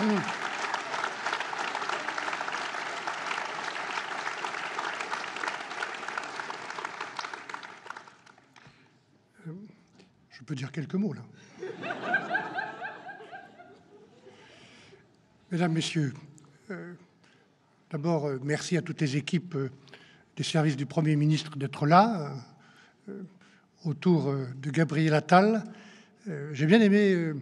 Je peux dire quelques mots, là. Mesdames, Messieurs, d'abord, merci à toutes les équipes des services du Premier ministre d'être là, autour de Gabriel Attal. J'ai bien aimé,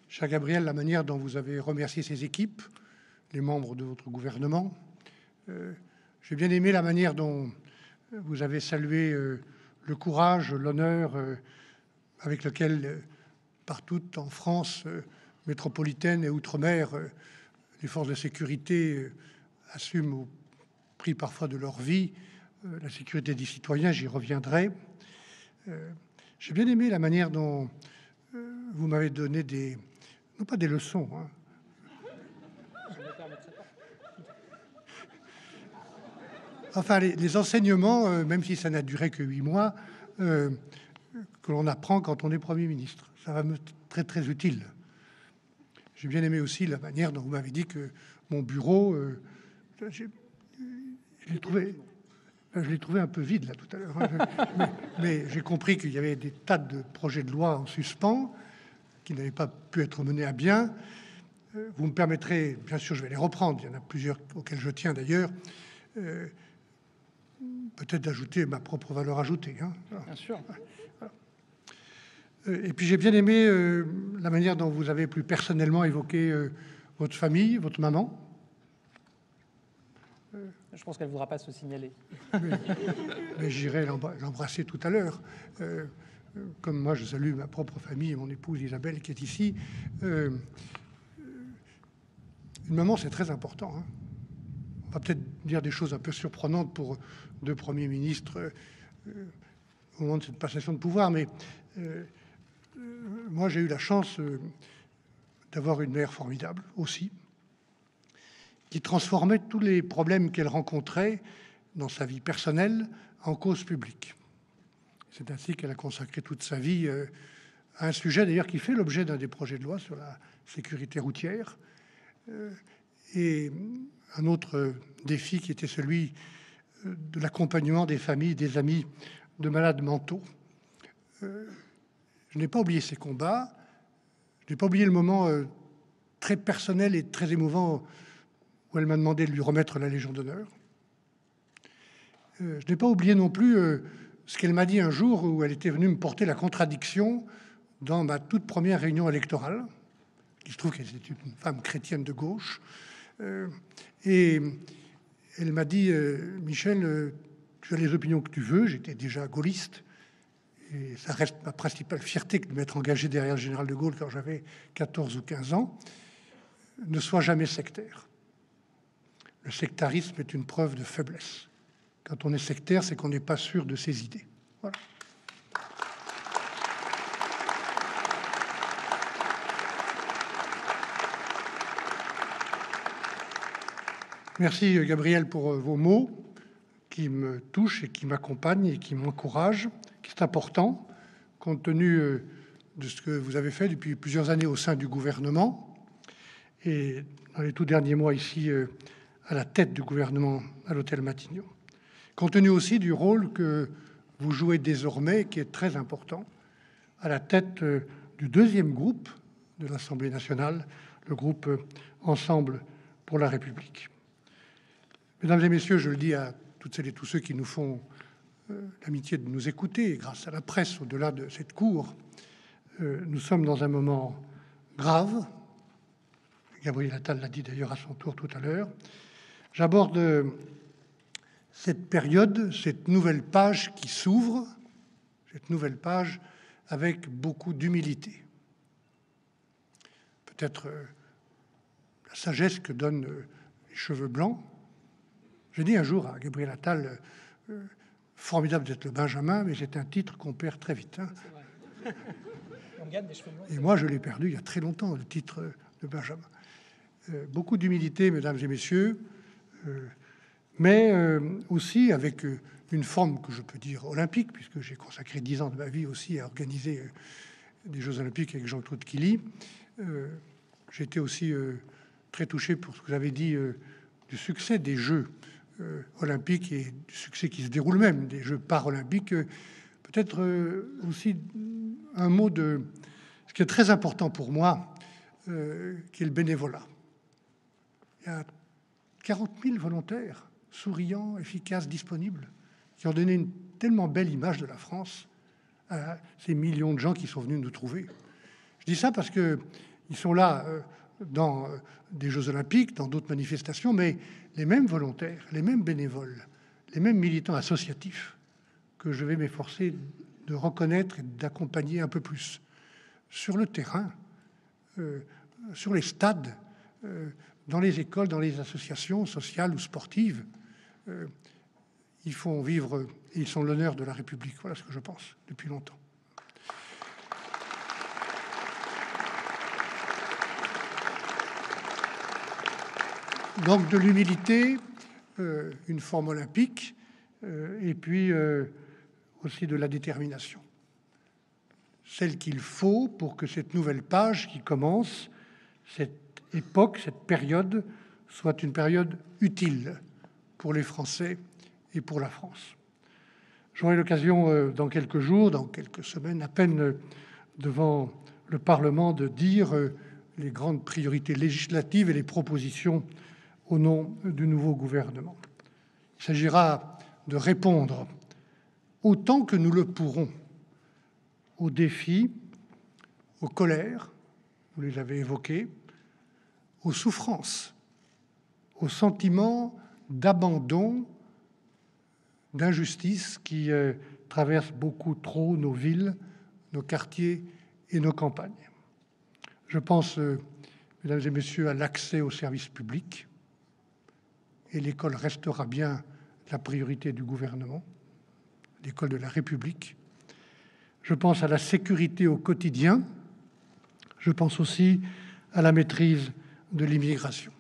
cher Gabriel, la manière dont vous avez remercié ces équipes, les membres de votre gouvernement. J'ai bien aimé la manière dont vous avez salué le courage, l'honneur avec lequel, partout en France métropolitaine et outre-mer, les forces de sécurité assument au prix parfois de leur vie la sécurité des citoyens, j'y reviendrai. J'ai bien aimé la manière dont vous m'avez donné des... non pas des leçons, hein. Enfin, les enseignements, même si ça n'a duré que 8 mois, que l'on apprend quand on est Premier ministre. Ça va me très, très utile. J'ai bien aimé aussi la manière dont vous m'avez dit que mon bureau, je l'ai trouvé un peu vide, là, tout à l'heure. Mais j'ai compris qu'il y avait des tas de projets de loi en suspens qui n'avaient pas pu être menés à bien. Vous me permettrez, bien sûr, je vais les reprendre. Il y en a plusieurs auxquels je tiens, d'ailleurs. Peut-être d'ajouter ma propre valeur ajoutée. Hein. Bien sûr. Et puis j'ai bien aimé la manière dont vous avez plus personnellement évoqué votre famille, votre maman. Je pense qu'elle ne voudra pas se signaler. Mais j'irai l'embrasser tout à l'heure. Comme moi, je salue ma propre famille et mon épouse Isabelle qui est ici. Une maman, c'est très important. Hein. On va peut-être dire des choses un peu surprenantes pour deux premiers ministres au moment de cette passation de pouvoir, mais moi, j'ai eu la chance d'avoir une mère formidable aussi, qui transformait tous les problèmes qu'elle rencontrait dans sa vie personnelle en cause publique. C'est ainsi qu'elle a consacré toute sa vie à un sujet d'ailleurs qui fait l'objet d'un des projets de loi sur la sécurité routière et un autre défi qui était celui de l'accompagnement des familles, des amis de malades mentaux. Je n'ai pas oublié ces combats, je n'ai pas oublié le moment très personnel et très émouvant où elle m'a demandé de lui remettre la Légion d'honneur. Je n'ai pas oublié non plus ce qu'elle m'a dit un jour où elle était venue me porter la contradiction dans ma toute première réunion électorale. Il se trouve qu'elle était une femme chrétienne de gauche. Et elle m'a dit, Michel, tu as les opinions que tu veux. J'étais déjà gaulliste. Et ça reste ma principale fierté que de m'être engagé derrière le général de Gaulle quand j'avais 14 ou 15 ans. Ne sois jamais sectaire. Le sectarisme est une preuve de faiblesse. Quand on est sectaire, c'est qu'on n'est pas sûr de ses idées. Voilà. Merci, Gabriel, pour vos mots qui me touchent et qui m'accompagnent et qui m'encouragent, qui est important, compte tenu de ce que vous avez fait depuis plusieurs années au sein du gouvernement et dans les tout derniers mois ici à la tête du gouvernement à l'hôtel Matignon. Compte tenu aussi du rôle que vous jouez désormais, qui est très important, à la tête du deuxième groupe de l'Assemblée nationale, le groupe Ensemble pour la République. Mesdames et messieurs, je le dis à toutes celles et tous ceux qui nous font l'amitié de nous écouter, grâce à la presse au-delà de cette cour, nous sommes dans un moment grave. Gabriel Attal l'a dit d'ailleurs à son tour tout à l'heure. J'aborde cette période, cette nouvelle page qui s'ouvre, cette nouvelle page avec beaucoup d'humilité. Peut-être la sagesse que donnent les cheveux blancs. J'ai dit un jour à Gabriel Attal, formidable d'être le Benjamin, mais c'est un titre qu'on perd très vite. Hein. On gagne des cheveux blancs. Et moi, je l'ai perdu il y a très longtemps, le titre de Benjamin. Beaucoup d'humilité, mesdames et messieurs, mais aussi avec une forme que je peux dire olympique, puisque j'ai consacré 10 ans de ma vie aussi à organiser des Jeux olympiques avec Jean-Claude Killy. J'ai été aussi très touché pour ce que vous avez dit du succès des Jeux olympiques et du succès qui se déroule même, des Jeux paralympiques. Peut-être aussi un mot de ce qui est très important pour moi, qui est le bénévolat. Il y a 40 000 volontaires, souriants, efficaces, disponibles, qui ont donné une tellement belle image de la France à ces millions de gens qui sont venus nous trouver. Je dis ça parce qu'ils sont là dans des Jeux olympiques, dans d'autres manifestations, mais les mêmes volontaires, les mêmes bénévoles, les mêmes militants associatifs que je vais m'efforcer de reconnaître et d'accompagner un peu plus sur le terrain, sur les stades, dans les écoles, dans les associations sociales ou sportives. Ils font vivre, et ils sont l'honneur de la République. Voilà ce que je pense depuis longtemps. Donc de l'humilité, une forme olympique, et puis aussi de la détermination. Celle qu'il faut pour que cette nouvelle page qui commence, cette époque, cette période, soit une période utile pour les Français et pour la France. J'aurai l'occasion dans quelques jours, dans quelques semaines à peine, devant le Parlement, de dire les grandes priorités législatives et les propositions au nom du nouveau gouvernement. Il s'agira de répondre autant que nous le pourrons aux défis, aux colères, vous les avez évoquées, aux souffrances, aux sentiments d'abandon, d'injustice qui traversent beaucoup trop nos villes, nos quartiers et nos campagnes. Je pense, mesdames et messieurs, à l'accès aux services publics, et l'école restera bien la priorité du gouvernement, l'école de la République. Je pense à la sécurité au quotidien. Je pense aussi à la maîtrise de l'immigration.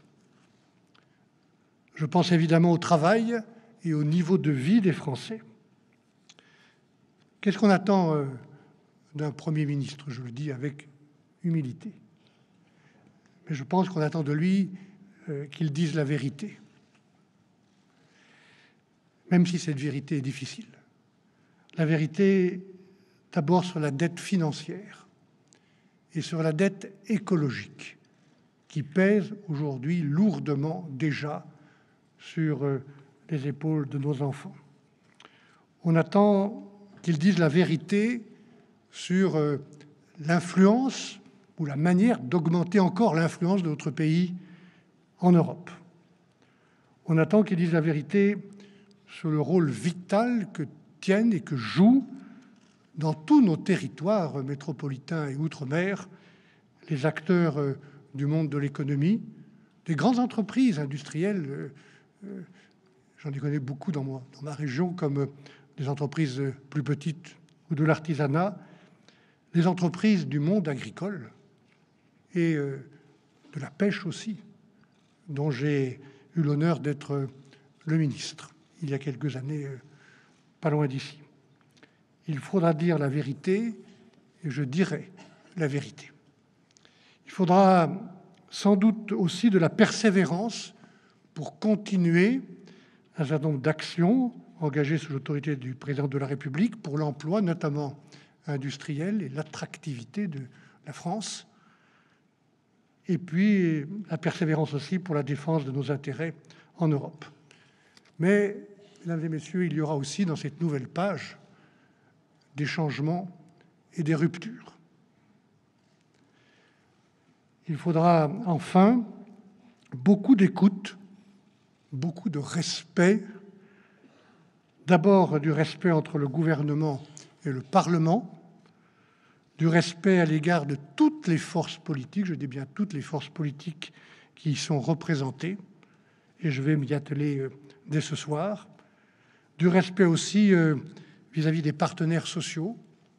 Je pense évidemment au travail et au niveau de vie des Français. Qu'est-ce qu'on attend d'un Premier ministre? Je le dis avec humilité. Mais je pense qu'on attend de lui qu'il dise la vérité. Même si cette vérité est difficile. La vérité, d'abord sur la dette financière et sur la dette écologique qui pèse aujourd'hui lourdement déjà sur les épaules de nos enfants. On attend qu'ils disent la vérité sur l'influence ou la manière d'augmenter encore l'influence de notre pays en Europe. On attend qu'ils disent la vérité sur le rôle vital que tiennent et que jouent dans tous nos territoires métropolitains et outre-mer les acteurs du monde de l'économie, des grandes entreprises industrielles, j'en ai connu beaucoup dans ma région, comme des entreprises plus petites ou de l'artisanat, les entreprises du monde agricole et de la pêche aussi, dont j'ai eu l'honneur d'être le ministre il y a quelques années, pas loin d'ici. Il faudra dire la vérité, et je dirai la vérité. Il faudra sans doute aussi de la persévérance pour continuer un certain nombre d'actions engagées sous l'autorité du président de la République pour l'emploi, notamment industriel, et l'attractivité de la France. Et puis la persévérance aussi pour la défense de nos intérêts en Europe. Mais, mesdames et messieurs, il y aura aussi dans cette nouvelle page des changements et des ruptures. Il faudra enfin beaucoup d'écoute, beaucoup de respect, d'abord du respect entre le gouvernement et le Parlement, du respect à l'égard de toutes les forces politiques, je dis bien toutes les forces politiques qui y sont représentées, et je vais m'y atteler dès ce soir, du respect aussi vis-à-vis des partenaires sociaux,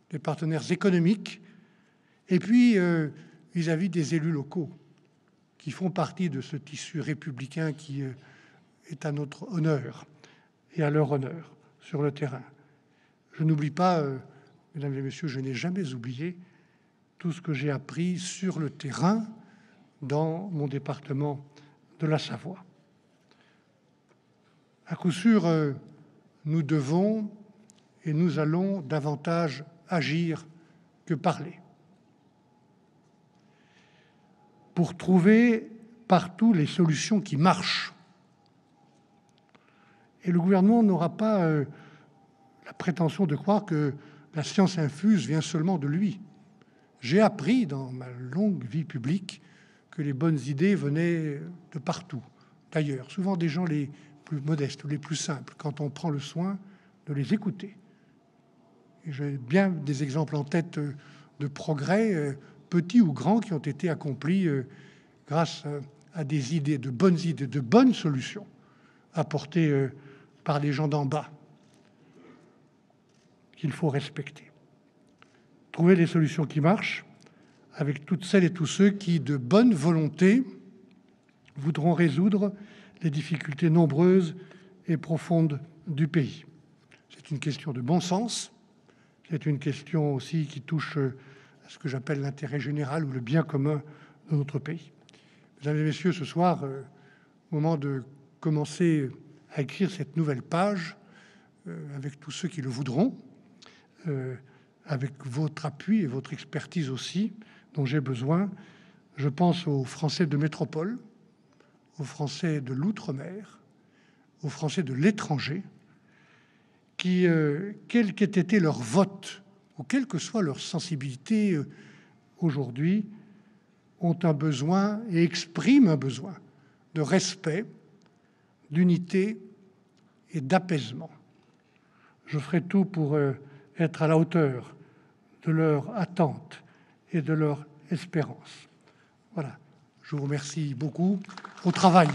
des partenaires économiques, et puis vis-à-vis des élus locaux qui font partie de ce tissu républicain qui est à notre honneur et à leur honneur sur le terrain. Je n'oublie pas, mesdames et messieurs, je n'ai jamais oublié tout ce que j'ai appris sur le terrain dans mon département de la Savoie. À coup sûr, nous devons et nous allons davantage agir que parler, pour trouver partout les solutions qui marchent. Et le gouvernement n'aura pas la prétention de croire que la science infuse vient seulement de lui. J'ai appris dans ma longue vie publique que les bonnes idées venaient de partout, d'ailleurs, souvent des gens les plus modestes ou les plus simples, quand on prend le soin de les écouter. Et j'ai bien des exemples en tête de progrès, petits ou grands, qui ont été accomplis grâce à des idées, de bonnes solutions apportées par les gens d'en bas, qu'il faut respecter. Trouver des solutions qui marchent avec toutes celles et tous ceux qui, de bonne volonté, voudront résoudre les difficultés nombreuses et profondes du pays. C'est une question de bon sens, c'est une question aussi qui touche à ce que j'appelle l'intérêt général ou le bien commun de notre pays. Mesdames et messieurs, ce soir, au moment de commencer à écrire cette nouvelle page, avec tous ceux qui le voudront, avec votre appui et votre expertise aussi, dont j'ai besoin, je pense aux Français de métropole, aux Français de l'outre-mer, aux Français de l'étranger, qui, quel qu'ait été leur vote, ou quelle que soit leur sensibilité aujourd'hui, ont un besoin et expriment un besoin de respect, d'unité et d'apaisement. Je ferai tout pour être à la hauteur de leur attente et de leur espérance. Voilà, je vous remercie beaucoup. Au travail.